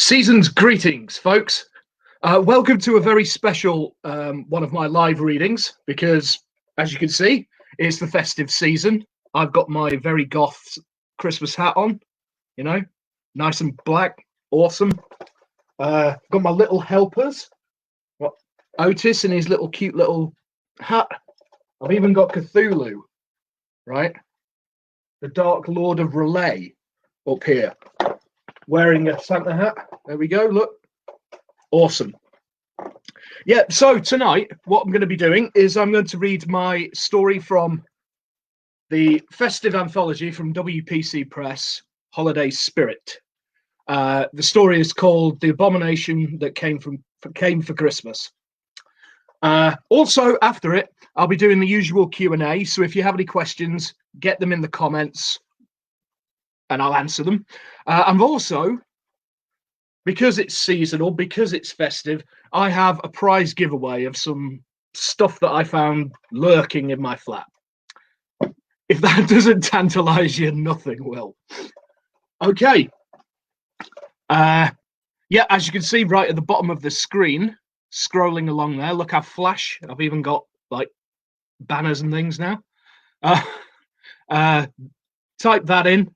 Season's greetings, folks. Welcome to a very special one of my live readings because, as you can see, it's the festive season. I've got my very goth Christmas hat on, you know, nice and black, awesome. Got my little helpers, got Otis in his little cute little hat. I've even got Cthulhu, right? The Dark Lord of Relay up here, wearing a Santa hat. There we go, look. Awesome. Yeah, so tonight, what I'm going to be doing is I'm going to read my story from the festive anthology from WPC Press, Holiday Spirit. The story is called The Abomination That Came for Christmas. Also, after it, I'll be doing the usual Q&A, so if you have any questions, get them in the comments, and I'll answer them. And also, because it's seasonal, because it's festive, I have a prize giveaway of some stuff that I found lurking in my flat. If that doesn't tantalize you, nothing will. Okay. Yeah, as you can see right at the bottom of the screen, scrolling along there, look how flash. I've even got like banners and things now. Type that in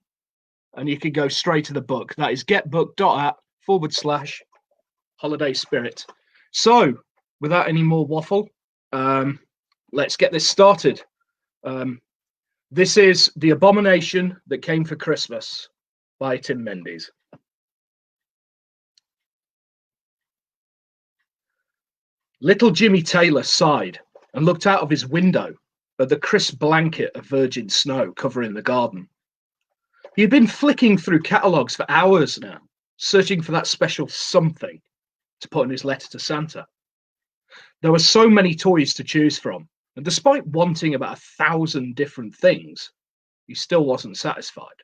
and you can go straight to the book. That is getbook.app/holiday spirit. So without any more waffle, let's get this started. This is The Abomination That Came for Christmas by Tim Mendees. Little Jimmy Taylor sighed and looked out of his window at the crisp blanket of virgin snow covering the garden. He had been flicking through catalogues for hours now, searching for that special something to put in his letter to Santa. There were so many toys to choose from, and despite wanting about 1,000 different things, he still wasn't satisfied.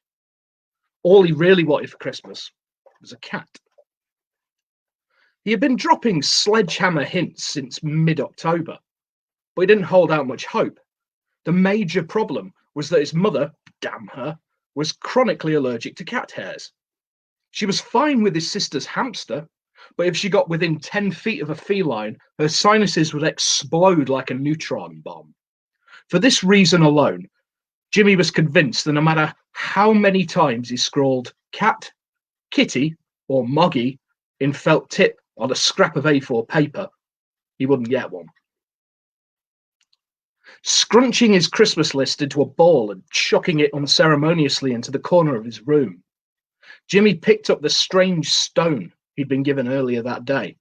All he really wanted for Christmas was a cat. He had been dropping sledgehammer hints since mid-October, but he didn't hold out much hope. The major problem was that his mother, damn her, was chronically allergic to cat hairs. She was fine with his sister's hamster, but if she got within 10 feet of a feline, her sinuses would explode like a neutron bomb. For this reason alone, Jimmy was convinced that no matter how many times he scrawled cat, kitty, or moggy in felt tip on a scrap of A4 paper, he wouldn't get one. Scrunching his Christmas list into a ball and chucking it unceremoniously into the corner of his room, Jimmy picked up the strange stone he'd been given earlier that day.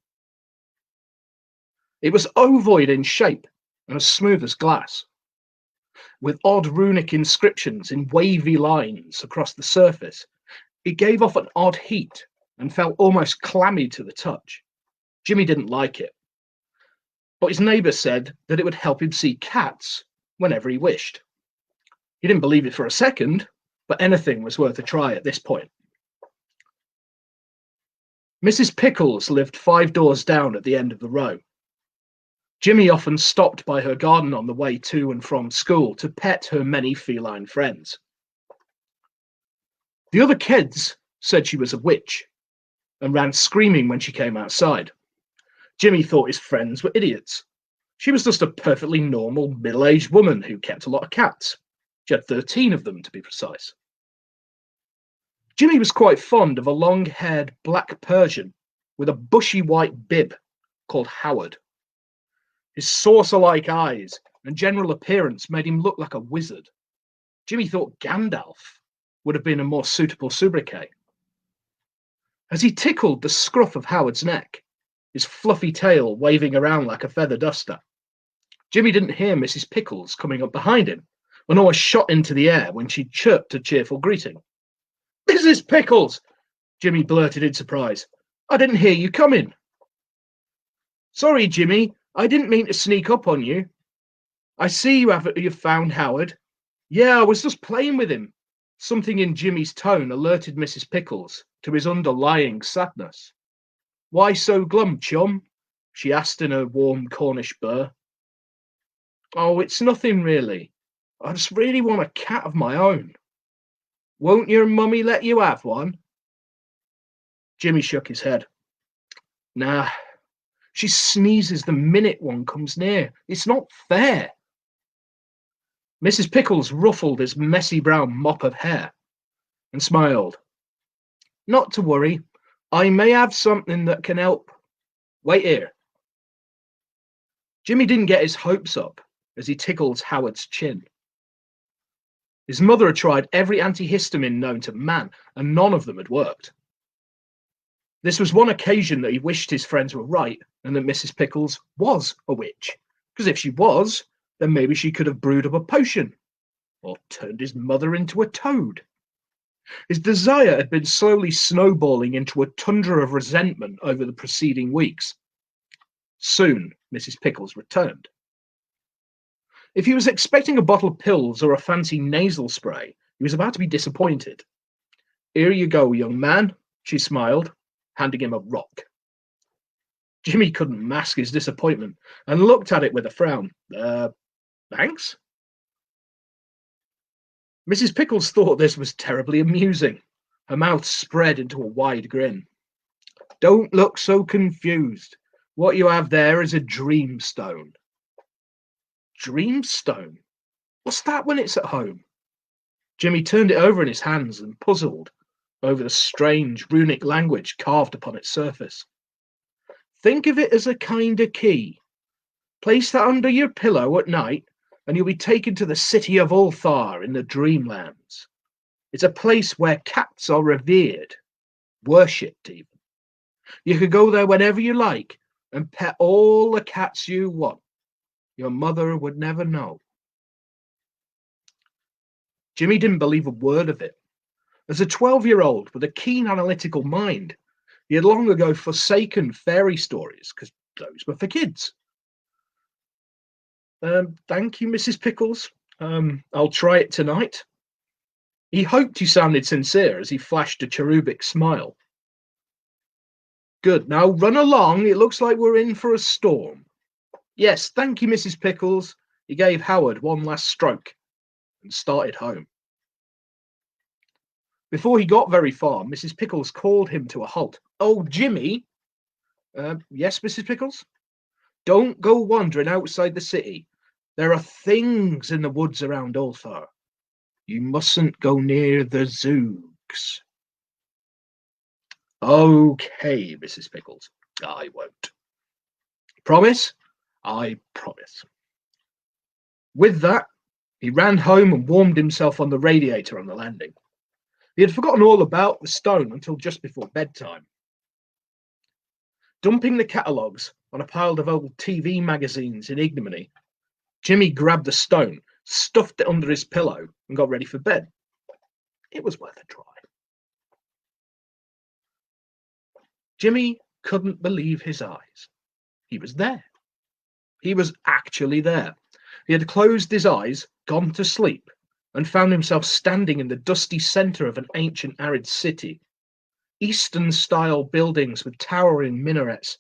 It was ovoid in shape and as smooth as glass, with odd runic inscriptions in wavy lines across the surface. It gave off an odd heat and felt almost clammy to the touch. Jimmy didn't like it, but his neighbour said that it would help him see cats whenever he wished. He didn't believe it for a second, but anything was worth a try at this point. Mrs. Pickles lived 5 doors down at the end of the row. Jimmy often stopped by her garden on the way to and from school to pet her many feline friends. The other kids said she was a witch and ran screaming when she came outside. Jimmy thought his friends were idiots. She was just a perfectly normal middle-aged woman who kept a lot of cats. She had 13 of them, to be precise. Jimmy was quite fond of a long-haired black Persian with a bushy white bib called Howard. His saucer-like eyes and general appearance made him look like a wizard. Jimmy thought Gandalf would have been a more suitable sobriquet. As he tickled the scruff of Howard's neck, his fluffy tail waving around like a feather duster, Jimmy didn't hear Mrs. Pickles coming up behind him and almost shot into the air when she chirped a cheerful greeting. "Mrs. Pickles!" Jimmy blurted in surprise. "I didn't hear you coming." "Sorry, Jimmy, I didn't mean to sneak up on you. I see you've found Howard." "Yeah, I was just playing with him." Something in Jimmy's tone alerted Mrs. Pickles to his underlying sadness. "Why so glum, chum?" she asked in a warm Cornish burr. "Oh, it's nothing really. I just really want a cat of my own." "Won't your mummy let you have one?" Jimmy shook his head. Nah, she sneezes the minute one comes near. It's not fair. Mrs. Pickles ruffled his messy brown mop of hair and smiled. Not to worry. I may have something that can help. Wait here. Jimmy didn't get his hopes up as he tickled Howard's chin. His mother had tried every antihistamine known to man, and none of them had worked. This was one occasion that he wished his friends were right and that Mrs. Pickles was a witch, because if she was, then maybe she could have brewed up a potion or turned his mother into a toad. His desire had been slowly snowballing into a tundra of resentment over the preceding weeks. Soon, Mrs. Pickles returned. If he was expecting a bottle of pills or a fancy nasal spray, he was about to be disappointed. Here you go, young man, she smiled, handing him a rock. Jimmy couldn't mask his disappointment and looked at it with a frown. Thanks? Mrs. Pickles thought this was terribly amusing. Her mouth spread into a wide grin. Don't look so confused. What you have there is a dreamstone. Dreamstone? What's that when it's at home? Jimmy turned it over in his hands and puzzled over the strange runic language carved upon its surface. Think of it as a kind of key. Place that under your pillow at night and you'll be taken to the city of Ulthar in the Dreamlands. It's a place where cats are revered, worshipped even. You could go there whenever you like and pet all the cats you want. Your mother would never know. Jimmy didn't believe a word of it. As a 12-year-old with a keen analytical mind, he had long ago forsaken fairy stories because those were for kids. Thank you, Mrs. Pickles. I'll try it tonight. He hoped he sounded sincere as he flashed a cherubic smile. Good. Now run along. It looks like we're in for a storm. Yes, thank you, Mrs. Pickles. He gave Howard one last stroke and started home. Before he got very far, Mrs. Pickles called him to a halt. Oh, Jimmy. Yes, Mrs. Pickles? Don't go wandering outside the city. There are things in the woods around Ulthar. You mustn't go near the Zoogs. Okay, Mrs. Pickles. I won't. Promise? I promise. With that, he ran home and warmed himself on the radiator on the landing. He had forgotten all about the stone until just before bedtime. Dumping the catalogues on a pile of old TV magazines in ignominy, Jimmy grabbed the stone, stuffed it under his pillow, and got ready for bed. It was worth a try. Jimmy couldn't believe his eyes. He was there. He was actually there. He had closed his eyes, gone to sleep, and found himself standing in the dusty centre of an ancient arid city. Eastern-style buildings with towering minarets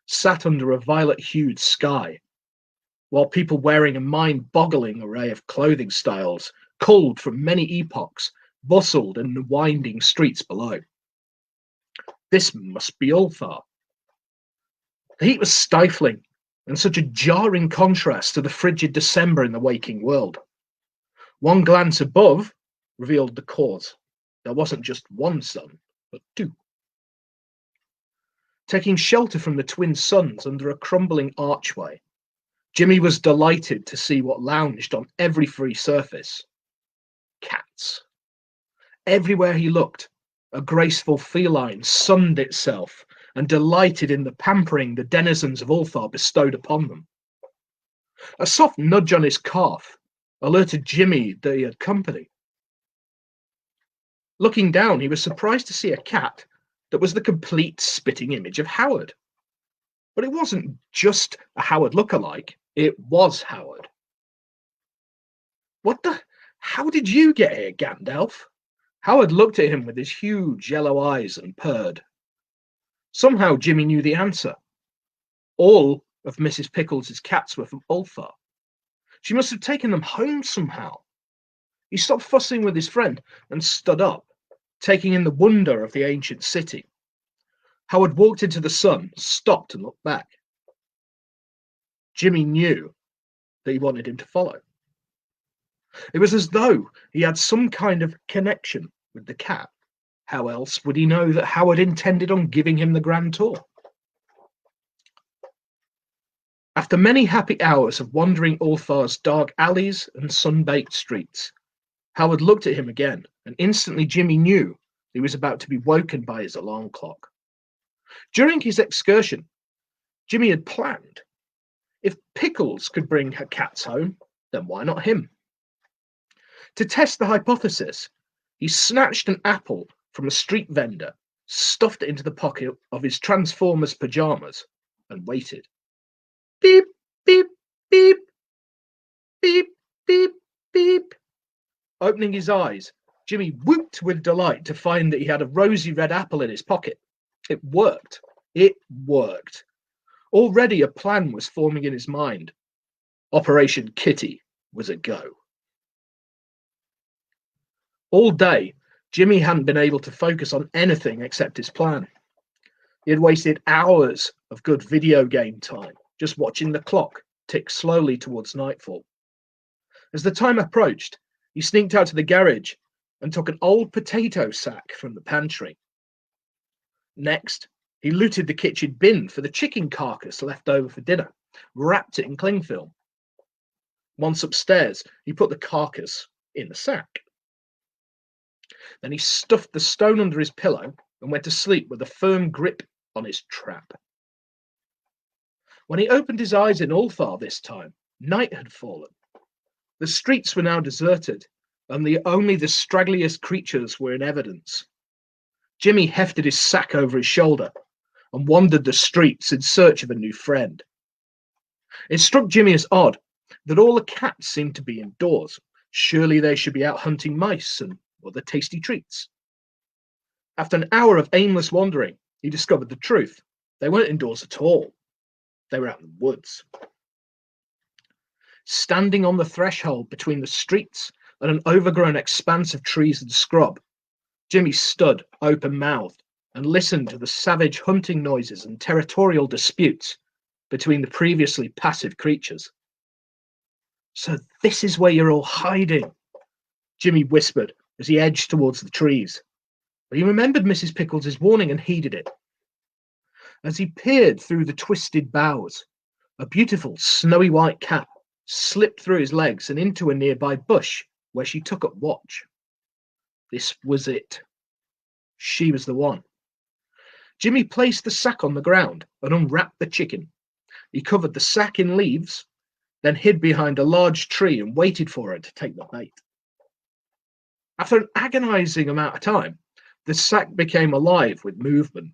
sat under a violet-hued sky, while people wearing a mind-boggling array of clothing styles, culled from many epochs, bustled in the winding streets below. This must be Ulthar. The heat was stifling, and such a jarring contrast to the frigid December in the waking world. One glance above revealed the cause. There wasn't just one sun, but two. Taking shelter from the twin suns under a crumbling archway, Jimmy was delighted to see what lounged on every free surface. Cats. Everywhere he looked, a graceful feline sunned itself and delighted in the pampering the denizens of Ulthar bestowed upon them. A soft nudge on his calf alerted Jimmy that he had company. Looking down, he was surprised to see a cat that was the complete spitting image of Howard. But it wasn't just a Howard look-alike, it was Howard. How did you get here, Gandalf? Howard looked at him with his huge yellow eyes and purred. Somehow Jimmy knew the answer. All of Mrs. Pickles' cats were from Ulthar. She must have taken them home somehow. He stopped fussing with his friend and stood up, taking in the wonder of the ancient city. Howard walked into the sun, stopped and looked back. Jimmy knew that he wanted him to follow. It was as though he had some kind of connection with the cat. How else would he know that Howard intended on giving him the grand tour? After many happy hours of wandering Ulfar's dark alleys and sun-baked streets, Howard looked at him again, and instantly Jimmy knew he was about to be woken by his alarm clock. During his excursion, Jimmy had planned, if Pickles could bring her cats home, then why not him? To test the hypothesis, he snatched an apple from a street vendor, stuffed it into the pocket of his Transformers pajamas, and waited. Beep, beep, beep, beep, beep, beep. Opening his eyes, Jimmy whooped with delight to find that he had a rosy red apple in his pocket. It worked. It worked. Already a plan was forming in his mind. Operation Kitty was a go. All day, Jimmy hadn't been able to focus on anything except his plan. He had wasted hours of good video game time just watching the clock tick slowly towards nightfall. As the time approached, he sneaked out to the garage and took an old potato sack from the pantry. Next, he looted the kitchen bin for the chicken carcass left over for dinner, wrapped it in cling film. Once upstairs, he put the carcass in the sack. Then he stuffed the stone under his pillow and went to sleep with a firm grip on his trap. When he opened his eyes in Ulfar this time, night had fallen. The streets were now deserted, and only the straggliest creatures were in evidence. Jimmy hefted his sack over his shoulder and wandered the streets in search of a new friend. It struck Jimmy as odd that all the cats seemed to be indoors. Surely they should be out hunting mice and other tasty treats. After an hour of aimless wandering, he discovered the truth. They weren't indoors at all. They were out in the woods. Standing on the threshold between the streets and an overgrown expanse of trees and scrub, Jimmy stood open-mouthed and listened to the savage hunting noises and territorial disputes between the previously passive creatures. So this is where you're all hiding, Jimmy whispered as he edged towards the trees. But he remembered Mrs. Pickles' warning and heeded it. As he peered through the twisted boughs, a beautiful snowy white cat slipped through his legs and into a nearby bush where she took up watch. This was it. She was the one. Jimmy placed the sack on the ground and unwrapped the chicken. He covered the sack in leaves, then hid behind a large tree and waited for her to take the bait. After an agonizing amount of time, the sack became alive with movement.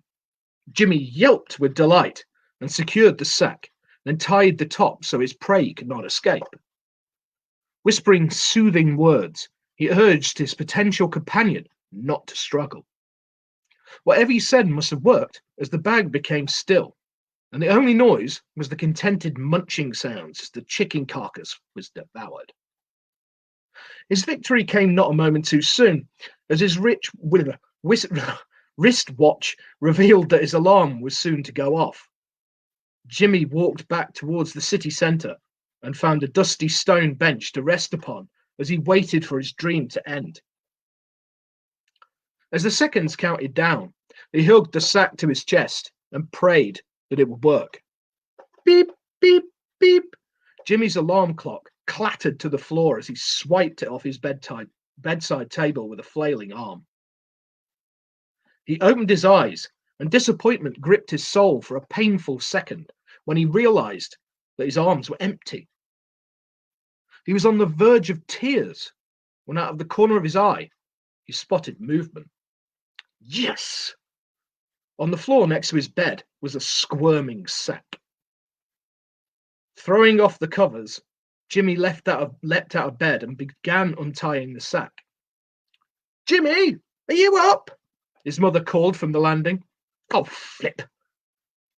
Jimmy yelped with delight and secured the sack, then tied the top so his prey could not escape. Whispering soothing words, he urged his potential companion not to struggle. Whatever he said must have worked, as the bag became still, and the only noise was the contented munching sounds as the chicken carcass was devoured. His victory came not a moment too soon, as his wristwatch revealed that his alarm was soon to go off. Jimmy walked back towards the city centre and found a dusty stone bench to rest upon as he waited for his dream to end. As the seconds counted down, he hugged the sack to his chest and prayed that it would work. Beep, beep, beep. Jimmy's alarm clock clattered to the floor as he swiped it off his bedside table with a flailing arm. He opened his eyes, and disappointment gripped his soul for a painful second when he realized that his arms were empty. He was on the verge of tears when out of the corner of his eye, he spotted movement. Yes! On the floor next to his bed was a squirming sack. Throwing off the covers, Jimmy leapt out of bed and began untying the sack. Jimmy, are you up? His mother called from the landing. Oh, flip.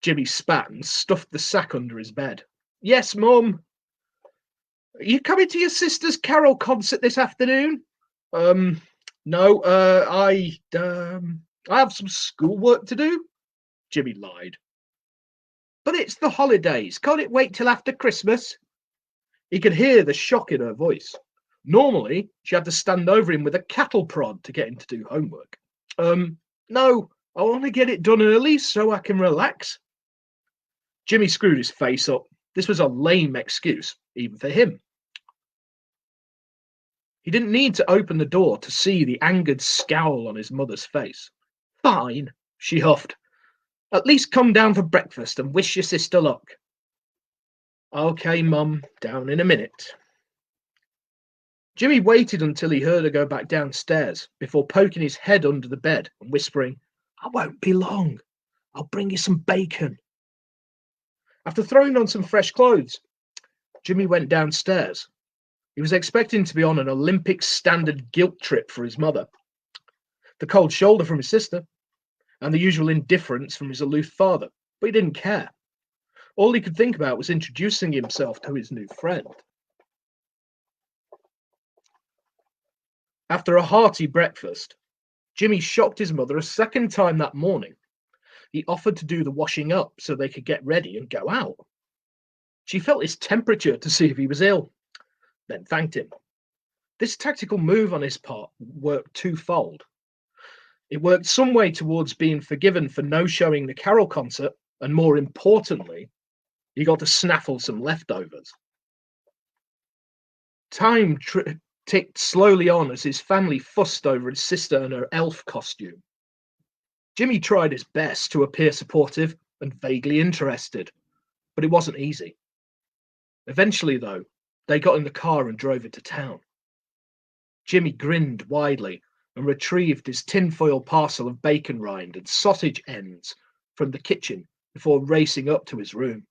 Jimmy spat and stuffed the sack under his bed. Yes, Mum. Are you coming to your sister's carol concert this afternoon? No, I have some schoolwork to do. Jimmy lied. But it's the holidays. Can't it wait till after Christmas? He could hear the shock in her voice. Normally, she had to stand over him with a cattle prod to get him to do homework. No, I want to get it done early so I can relax. Jimmy screwed his face up. This was a lame excuse, even for him. He didn't need to open the door to see the angered scowl on his mother's face. Fine, she huffed. At least come down for breakfast and wish your sister luck. Okay, Mum, down in a minute. Jimmy waited until he heard her go back downstairs before poking his head under the bed and whispering, I won't be long. I'll bring you some bacon. After throwing on some fresh clothes, Jimmy went downstairs. He was expecting to be on an Olympic standard guilt trip for his mother, the cold shoulder from his sister, and the usual indifference from his aloof father, but he didn't care. All he could think about was introducing himself to his new friend. After a hearty breakfast, Jimmy shocked his mother a second time that morning. He offered to do the washing up so they could get ready and go out. She felt his temperature to see if he was ill, then thanked him. This tactical move on his part worked twofold. It worked some way towards being forgiven for no-showing the carol concert, and more importantly, he got to snaffle some leftovers. Time ticked slowly on as his family fussed over his sister and her elf costume. Jimmy tried his best to appear supportive and vaguely interested, but it wasn't easy. Eventually, though, they got in the car and drove into town. Jimmy grinned widely and retrieved his tinfoil parcel of bacon rind and sausage ends from the kitchen before racing up to his room.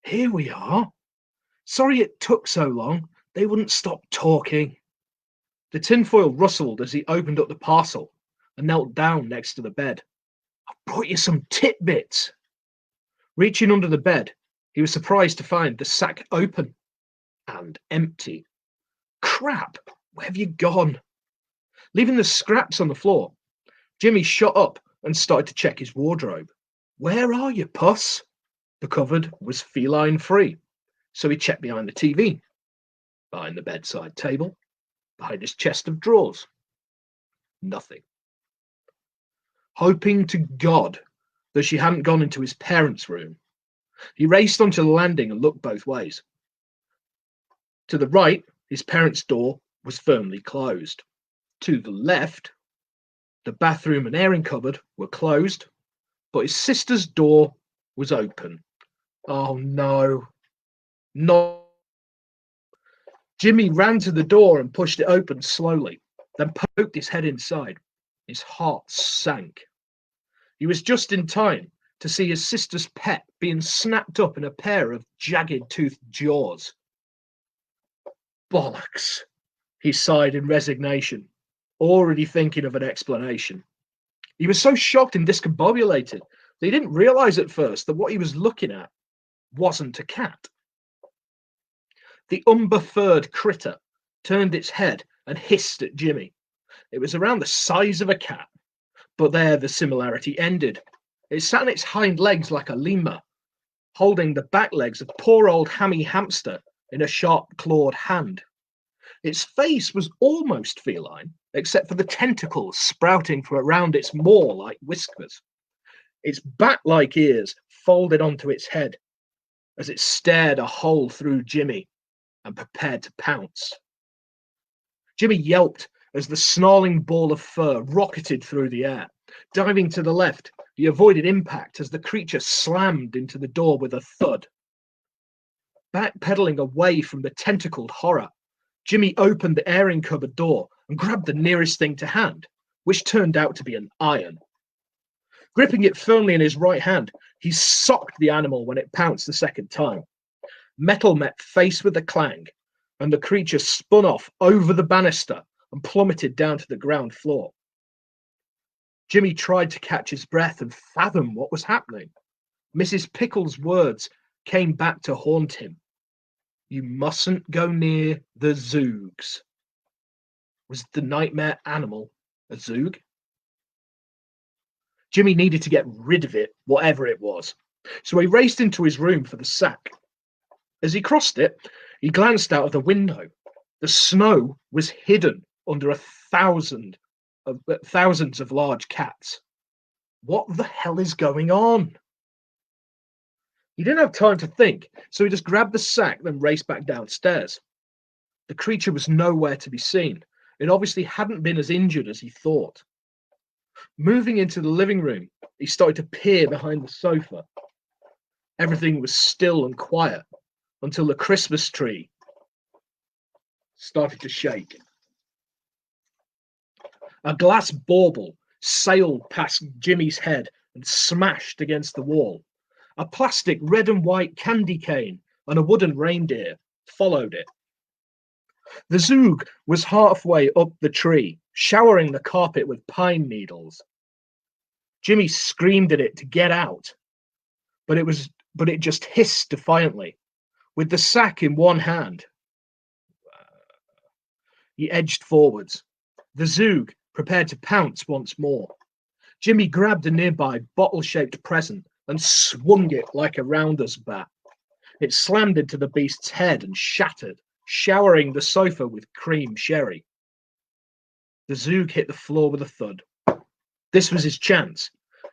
Here we are. Sorry it took so long. They wouldn't stop talking. The tinfoil rustled as he opened up the parcel and knelt down next to the bed. I've brought you some titbits. Reaching under the bed, he was surprised to find the sack open and empty. Crap, where have you gone? Leaving the scraps on the floor, Jimmy shot up and started to check his wardrobe. Where are you, puss? The cupboard was feline-free, so he checked behind the TV, behind the bedside table, behind his chest of drawers. Nothing. Hoping to God that she hadn't gone into his parents' room, he raced onto the landing and looked both ways. To the right, his parents' door was firmly closed. To the left, the bathroom and airing cupboard were closed, but his sister's door was open. Oh no. No. Jimmy ran to the door and pushed it open slowly, then poked his head inside. His heart sank. He was just in time to see his sister's pet being snapped up in a pair of jagged-toothed jaws. Bollocks, he sighed in resignation, already thinking of an explanation. He was so shocked and discombobulated that he didn't realize at first that what he was looking at wasn't a cat. The umber-furred critter turned its head and hissed at Jimmy. It was around the size of a cat, but there the similarity ended. It sat on its hind legs like a lemur, holding the back legs of poor old Hammy Hamster in a sharp-clawed hand. Its face was almost feline, except for the tentacles sprouting from around its maw like whiskers. Its bat-like ears folded onto its head as it stared a hole through Jimmy and prepared to pounce. Jimmy yelped as the snarling ball of fur rocketed through the air. Diving to the left, he avoided impact as the creature slammed into the door with a thud. Backpedaling away from the tentacled horror, Jimmy opened the airing cupboard door and grabbed the nearest thing to hand, which turned out to be an iron. Gripping it firmly in his right hand, he socked the animal when it pounced the second time. Metal met face with a clang, and the creature spun off over the banister and plummeted down to the ground floor. Jimmy tried to catch his breath and fathom what was happening. Mrs. Pickle's words came back to haunt him. You mustn't go near the Zoogs. Was the nightmare animal a Zoog? Jimmy needed to get rid of it, whatever it was. So he raced into his room for the sack. As he crossed it, he glanced out of the window. The snow was hidden under thousands of large cats. What the hell is going on? He didn't have time to think, so he just grabbed the sack, then raced back downstairs. The creature was nowhere to be seen. It obviously hadn't been as injured as he thought. Moving into the living room, he started to peer behind the sofa. Everything was still and quiet until the Christmas tree started to shake. A glass bauble sailed past Jimmy's head and smashed against the wall. A plastic red and white candy cane and a wooden reindeer followed it. The Zoog was halfway up the tree, showering the carpet with pine needles. Jimmy screamed at it to get out, but it just hissed defiantly. With the sack in one hand, he edged forwards. The Zoog prepared to pounce once more. Jimmy grabbed a nearby bottle-shaped present and swung it like a rounder's bat. It slammed into the beast's head and shattered, showering the sofa with cream sherry. The Zoog hit the floor with a thud. This was his chance.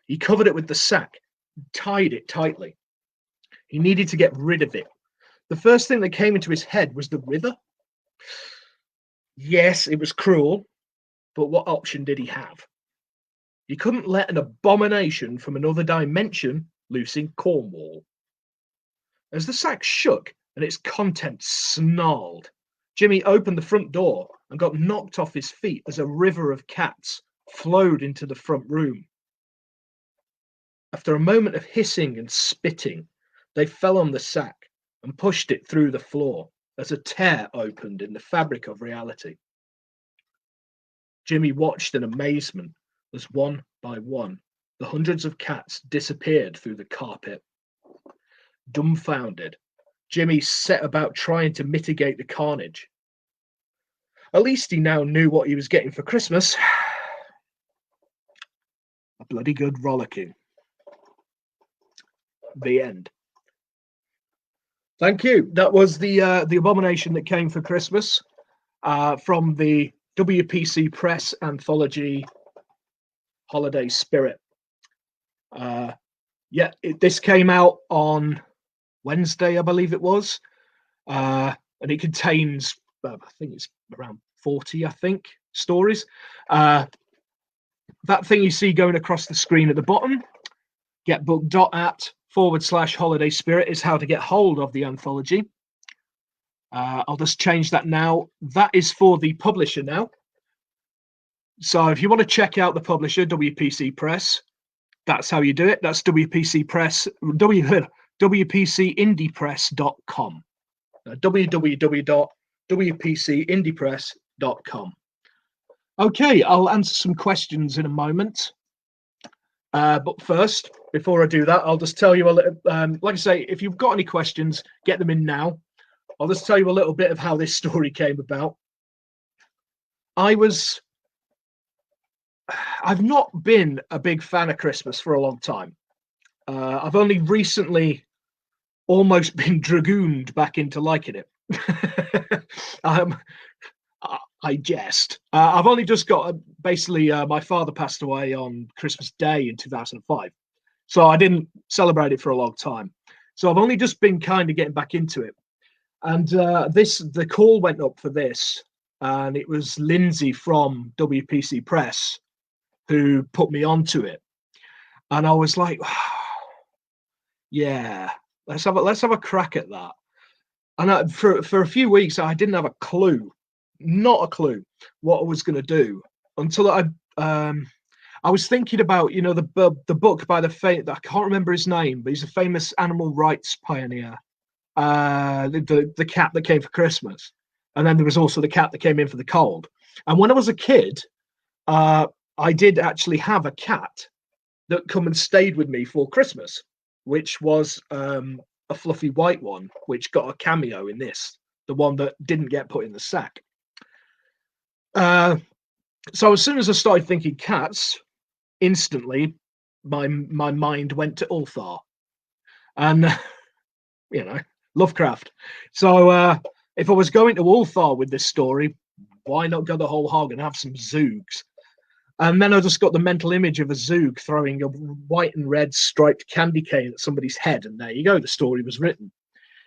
He covered it with the sack, tied it tightly. He needed to get rid of it. The first thing that came into his head was the river. Yes, it was cruel, but what option did he have? He couldn't let an abomination from another dimension loose in Cornwall. As the sack shook and its contents snarled, Jimmy opened the front door and got knocked off his feet as a river of cats flowed into the front room. After a moment of hissing and spitting, they fell on the sack and pushed it through the floor as a tear opened in the fabric of reality. Jimmy watched in amazement as one by one the hundreds of cats disappeared through the carpet. Dumbfounded, Jimmy set about trying to mitigate the carnage. At least he now knew what he was getting for Christmas. A bloody good rollicking. The end. Thank you. That was the Abomination that came for Christmas from the WPC Press anthology Holiday Spirit. This came out on Wednesday, I believe it was, and it contains, I think it's around 40, stories. That thing you see going across the screen at the bottom, getbook.at/holiday spirit is how to get hold of the anthology. I'll just change that now. That is for the publisher now. So if you want to check out the publisher, WPC Press, that's how you do it. That's WPC Press, WPCindiepress.com. www.wpcindiepress.com. Okay, I'll answer some questions in a moment. But first, before I do that, I'll just tell you a little, like I say, if you've got any questions, get them in now. I'll just tell you a little bit of how this story came about. I've not been a big fan of Christmas for a long time. I've only recently almost been dragooned back into liking it. I jest. I've only just got, basically, my father passed away on Christmas Day in 2005. So I didn't celebrate it for a long time. So I've only just been kind of getting back into it. And the call went up for this, and it was Lindsay from WPC Press who put me onto it. And I was like, yeah, let's have a crack at that. And for a few weeks, I didn't have a clue, not a clue, what I was going to do until I was thinking about, the book by I can't remember his name, but he's a famous animal rights pioneer. The cat that came for Christmas, and then there was also the cat that came in for the cold. And when I was a kid, I did actually have a cat that come and stayed with me for Christmas, which was a fluffy white one, which got a cameo in this, the one that didn't get put in the sack. So as soon as I started thinking cats, instantly my mind went to Ulthar, and Lovecraft. So if I was going to Ulthar with this story, why not go the whole hog and have some Zoogs? And then I just got the mental image of a Zoog throwing a white and red striped candy cane at somebody's head, and there you go, the story was written.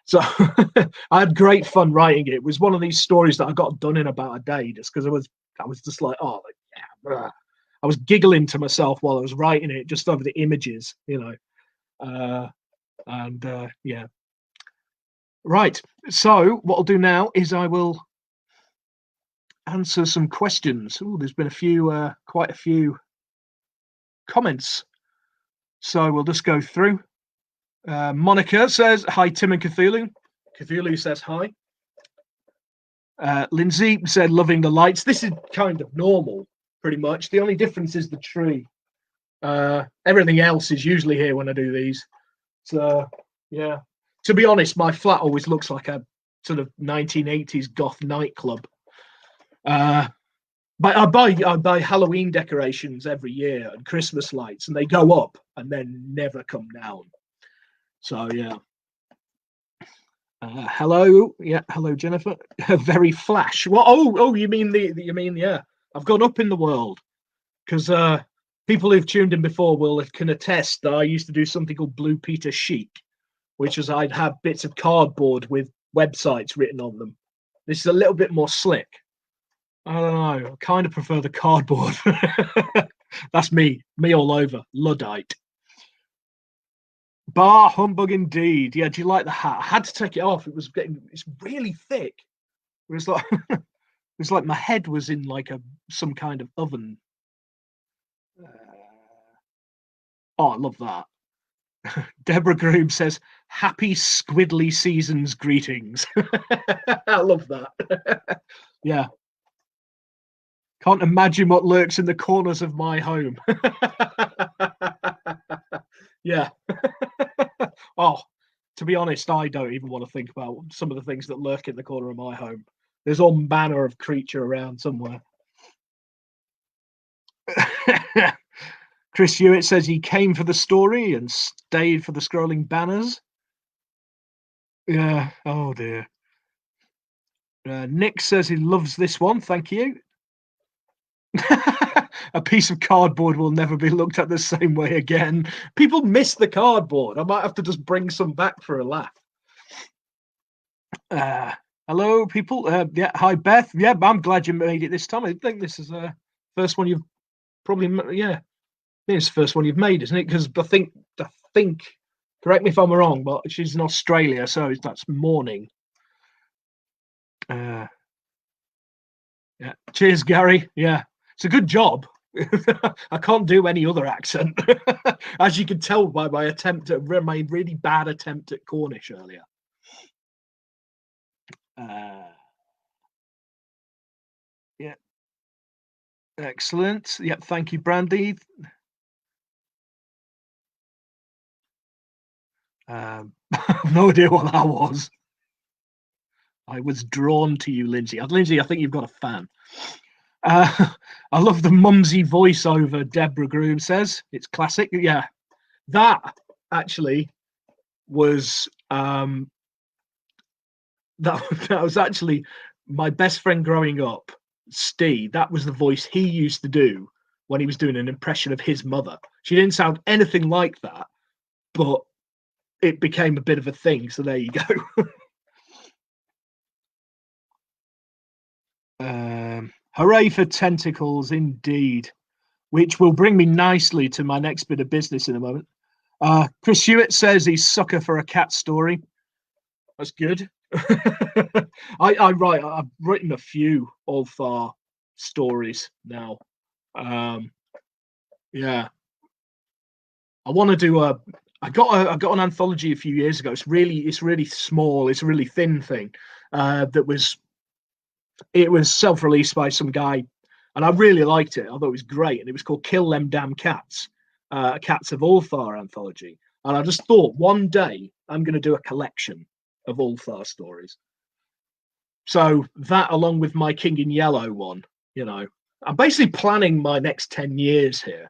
So I had great fun writing it. It was one of these stories that I got done in about a day, just because I was just like, oh yeah, blah. I was giggling to myself while I was writing it, just over the images, yeah. Right. So what I'll do now is I will answer some questions. Oh, there's been quite a few comments, so we'll just go through. Monica says hi, Tim and Cthulhu. Cthulhu says hi. Lindsay said loving the lights. This is kind of normal, pretty much. The only difference is the tree. Everything else is usually here when I do these. So yeah, to be honest, my flat always looks like a sort of 1980s goth nightclub. But I buy Halloween decorations every year and Christmas lights, and they go up and then never come down. So yeah. Hello, Jennifer. Very flash. Well, you mean yeah. I've gone up in the world, because people who've tuned in before can attest that I used to do something called Blue Peter Chic, which is I'd have bits of cardboard with websites written on them. This is a little bit more slick. I don't know. I kind of prefer the cardboard. That's me all over. Luddite. Bar humbug indeed. Yeah, do you like the hat? I had to take it off. It's really thick. It was like it's like my head was in like some kind of oven. Oh, I love that. Deborah Groom says, happy squiddly seasons greetings. I love that. Yeah. Can't imagine what lurks in the corners of my home. Yeah. Oh, to be honest, I don't even want to think about some of the things that lurk in the corner of my home. There's all manner of creature around somewhere. Chris Hewitt says he came for the story and stayed for the scrolling banners. Yeah. Oh dear. Nick says he loves this one. Thank you. A piece of cardboard will never be looked at the same way again. People miss the cardboard. I might have to just bring some back for a laugh. Hello, people. Yeah, hi, Beth. Yeah, I'm glad you made it this time. I think this is the first one you've probably, yeah, I think it's the first one you've made, isn't it? Because I think, correct me if I'm wrong, but she's in Australia, so that's morning. Yeah. Cheers, Gary. Yeah, it's a good job. I can't do any other accent, as you can tell by my really bad attempt at Cornish earlier. Yeah, excellent. Yep, thank you, Brandy. I have no idea what that was. I was drawn to you, Lindsay. Lindsay, I think you've got a fan. I love the mumsy voiceover, Deborah Groom says. It's classic. Yeah, that actually was that was actually my best friend growing up, Steve. That was the voice he used to do when he was doing an impression of his mother. She didn't sound anything like that, but it became a bit of a thing. So there you go. Hooray for tentacles, indeed. Which will bring me nicely to my next bit of business in a moment. Chris Hewitt says he's sucker for a cat story. That's good. I've written a few Ulthar stories now. Yeah, I want to do I got an anthology a few years ago. It's really small. It's a really thin thing. It was self-released by some guy, and I really liked it. I thought it was great, and it was called Kill Them Damn Cats, Cats of Ulthar anthology. And I just thought one day I'm going to do a collection of Ulthar stories. So that, along with my King in Yellow one, I'm basically planning my next 10 years here.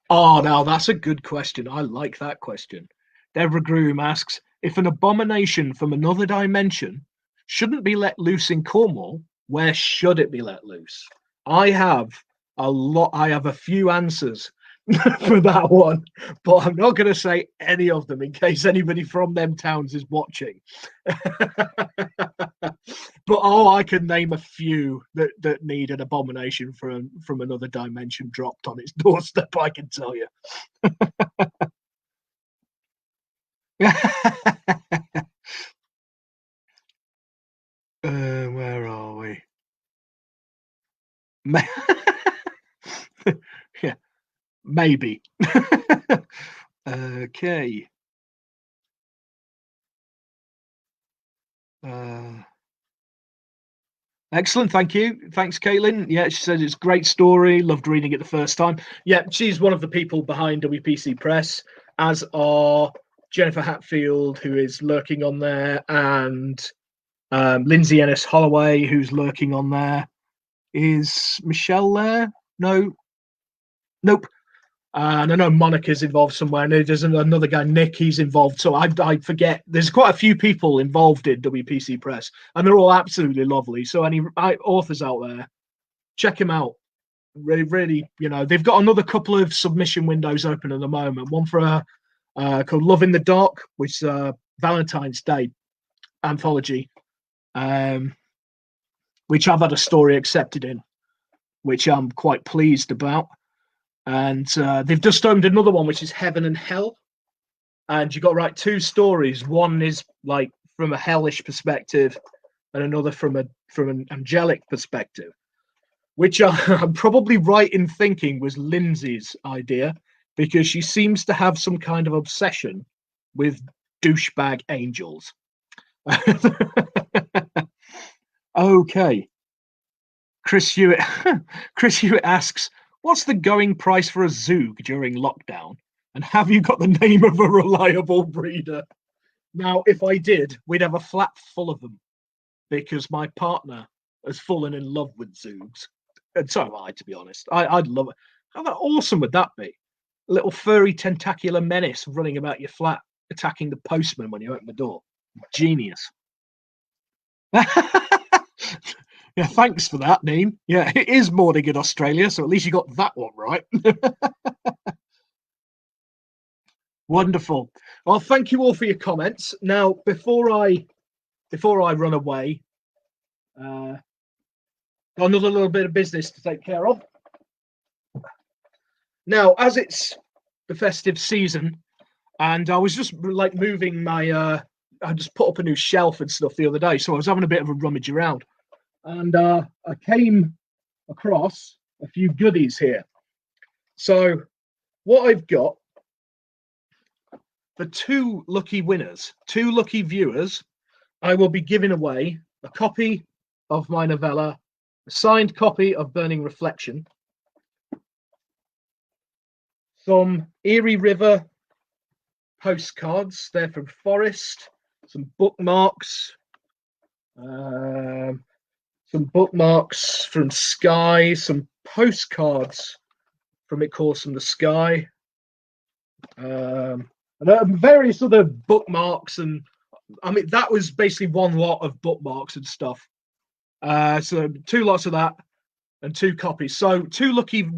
Oh, now that's a good question. I like that question. Deborah Groom asks, if an abomination from another dimension shouldn't be let loose in Cornwall, where should it be let loose? I have I have a few answers for that one, but I'm not going to say any of them in case anybody from them towns is watching. But I can name a few that need an abomination from another dimension dropped on its doorstep. I can tell you. Where are we? Yeah, maybe. Okay. Excellent, thank you. Thanks, Caitlin. Yeah, she said it's a great story. Loved reading it the first time. Yeah, she's one of the people behind WPC Press, as are Jennifer Hatfield, who is lurking on there, and Lindsay Ennis Holloway, who's lurking on there. Is Michelle there? No. Nope. And I know Monica's involved somewhere. And there's another guy, Nick, he's involved. So I forget. There's quite a few people involved in WPC Press, and they're all absolutely lovely. So any authors out there, check them out. Really, really, they've got another couple of submission windows open at the moment. One for called Love in the Dark, which is a Valentine's Day anthology, which I've had a story accepted in, which I'm quite pleased about. And they've just opened another one, which is Heaven and Hell. And you got to write two stories. One is like from a hellish perspective, and another from an angelic perspective, which I'm probably right in thinking was Lindsay's idea, because she seems to have some kind of obsession with douchebag angels. Okay. Chris Hewitt asks, what's the going price for a Zoog during lockdown? And have you got the name of a reliable breeder? Now, if I did, we'd have a flat full of them, because my partner has fallen in love with Zoogs. And so have I, to be honest. I'd love it. How awesome would that be? A little furry tentacular menace running about your flat, attacking the postman when you open the door. Genius. Yeah, thanks for that, Neem. Yeah, it is morning in Australia, so at least you got that one right. Wonderful. Well, thank you all for your comments. Now, before I run away, got another little bit of business to take care of. Now, as it's the festive season, and I was just like moving my, I just put up a new shelf and stuff the other day, so I was having a bit of a rummage around. And I came across a few goodies here. So what I've got for two lucky winners, two lucky viewers, I will be giving away a copy of my novella, a signed copy of Burning Reflection, some Erie River postcards, they're from Forest, some bookmarks, from Sky, some postcards from It Calls from the Sky, and various other bookmarks. And I mean, that was basically one lot of bookmarks and stuff. So two lots of that and two copies. So two lucky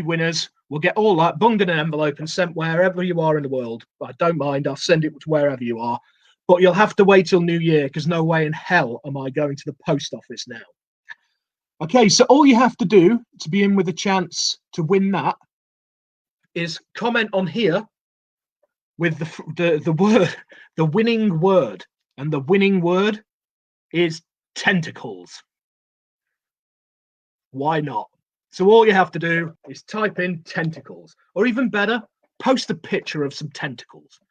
winners will get all that bunged in an envelope and sent wherever you are in the world. I don't mind. I'll send it to wherever you are. But you'll have to wait till New Year, because no way in hell am I going to the post office now. Okay, so all you have to do to be in with a chance to win that is comment on here with the word, the winning word, and the winning word is tentacles. Why not? So all you have to do is type in tentacles, or even better, post a picture of some tentacles.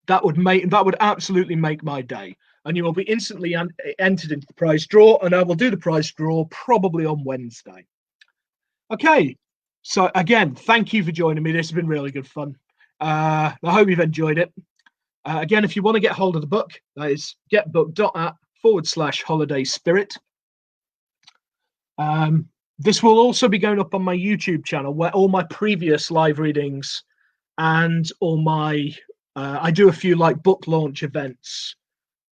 That would absolutely make my day, and you will be instantly entered into the prize draw, and I will do the prize draw probably on Wednesday. Okay, so again, thank you for joining me. This has been really good fun. I hope you've enjoyed it. Again, if you want to get hold of the book, that is getbook.app/holiday spirit. This will also be going up on my YouTube channel, where all my previous live readings and all my I do a few like book launch events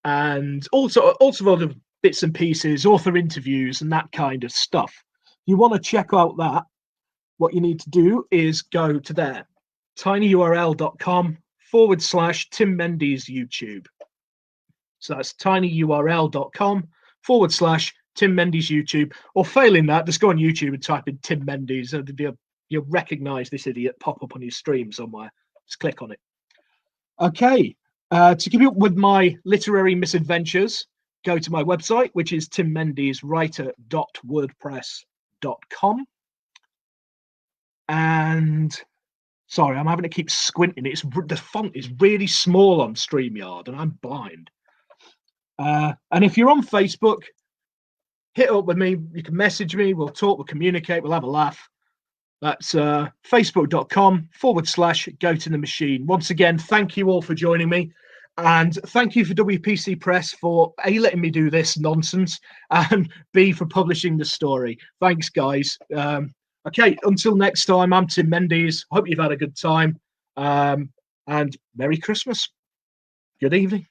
and also other bits and pieces, author interviews and that kind of stuff. If you want to check out that, what you need to do is go to there, tinyurl.com/Tim Mendees YouTube. So that's tinyurl.com/Tim Mendees YouTube, or failing that, just go on YouTube and type in Tim Mendees. You'll recognize this idiot pop up on your stream somewhere. Just click on it. Okay, to keep up with my literary misadventures, go to my website, which is timmendeeswriter.wordpress.com. And sorry, I'm having to keep squinting. The font is really small on StreamYard, and I'm blind. And if you're on Facebook, hit up with me. You can message me. We'll talk. We'll communicate. We'll have a laugh. That's facebook.com/GoToTheMachine. Once again, thank you all for joining me. And thank you for WPC Press for A, letting me do this nonsense, and B, for publishing the story. Thanks, guys. Okay, until next time, I'm Tim Mendees. Hope you've had a good time. And Merry Christmas. Good evening.